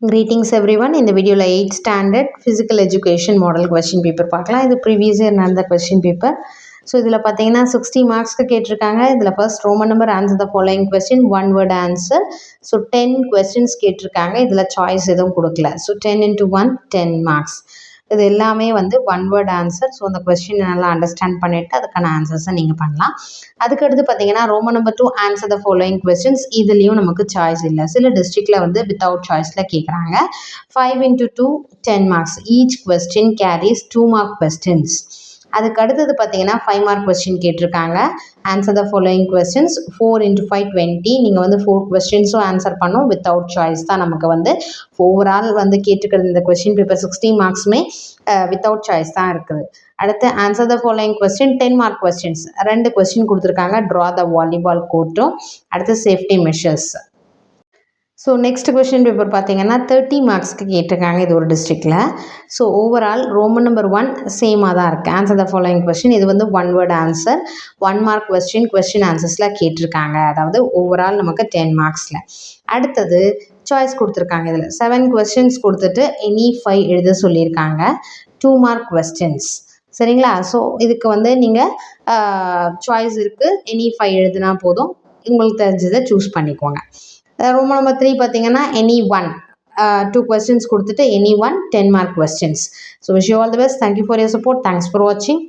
Greetings everyone. In the video 8th standard physical education model question paper பார்க்கலாம். இது previous year நடந்த question paper. So இதில் பார்த்தீங்கன்னா 60 மார்க்ஸ்க்கு கேட்டிருக்காங்க. இதில் first roman number answer the following question one word answer. So 10 questions கேட்டிருக்காங்க. இதில் சாய்ஸ் எதுவும் கொடுக்கல. So 10 into 1 10 marks. இது எல்லாமே வந்து ஒன் வேர்ட் ஆன்சர். ஸோ அந்த கொஸ்டின் நல்லா அண்டர்ஸ்டாண்ட் பண்ணிவிட்டு அதுக்கான ஆன்சர்ஸை நீங்கள் பண்ணலாம். அதுக்கடுத்து பார்த்தீங்கன்னா roman number 2 answer the following questions. இதுலேயும் நமக்கு சாய்ஸ் இல்லை. சில டிஸ்ட்ரிக்டில் வந்து வித்தவுட் சாய்ஸில் கேட்குறாங்க. 5 into 2 10 marks. Each question carries 2 mark questions. அதுக்கு அடுத்தது பார்த்தீங்கன்னா 5 மார்க் கொஸ்டின் கேட்டிருக்காங்க. Answer the following questions. 4 into 5 20. நீங்கள் வந்து 4 கொஸ்டின்ஸும் ஆன்சர் பண்ணோம். வித்தவுட் சாய்ஸ் தான் நமக்கு வந்து ஓவரால் வந்து கேட்டுக்கிறது. இந்த கொஸ்டின் பேப்பர் 60 மார்க்ஸுமே வித்தவுட் சாய்ஸ் தான் இருக்குது. அடுத்து answer the following question 10 mark questions. 2 question கொடுத்துருக்காங்க. ட்ரா த வாலிபால் கோர்ட்டும் அடுத்து safety measures. So next question paper பார்த்தீங்கன்னா 30 மார்க்ஸ்க்கு கேட்டிருக்காங்க. இது ஒரு டிஸ்ட்ரிக்டில். ஸோ ஓவரால் ரோமன் நம்பர் 1 சேமாக தான் இருக்குது. Answer the following question. இது வந்து one word answer. 1 mark question ஆன்சர்ஸில் கேட்டிருக்காங்க. அதாவது ஓவரால் நமக்கு 10 மார்க்ஸில். அடுத்தது சாய்ஸ் கொடுத்துருக்காங்க. இதில் 7 கொஸ்டின்ஸ் கொடுத்துட்டு எனி 5 எழுத சொல்லியிருக்காங்க. 2 மார்க் கொஸ்டின்ஸ். சரிங்களா? ஸோ இதுக்கு வந்து நீங்கள் சாய்ஸ் இருக்குது. எனி 5 எழுதுனா போதும். உங்களுக்கு தெரிஞ்சதை சூஸ் பண்ணிக்கோங்க. ரோமன் நம்பர் 3 பார்த்தீங்கன்னா எனி 1 2 கொஸ்டின்ஸ் கொடுத்துட்டு any 1 10 mark questions. So wish you all the best. Thank you for your support. Thanks for வாட்சிங்.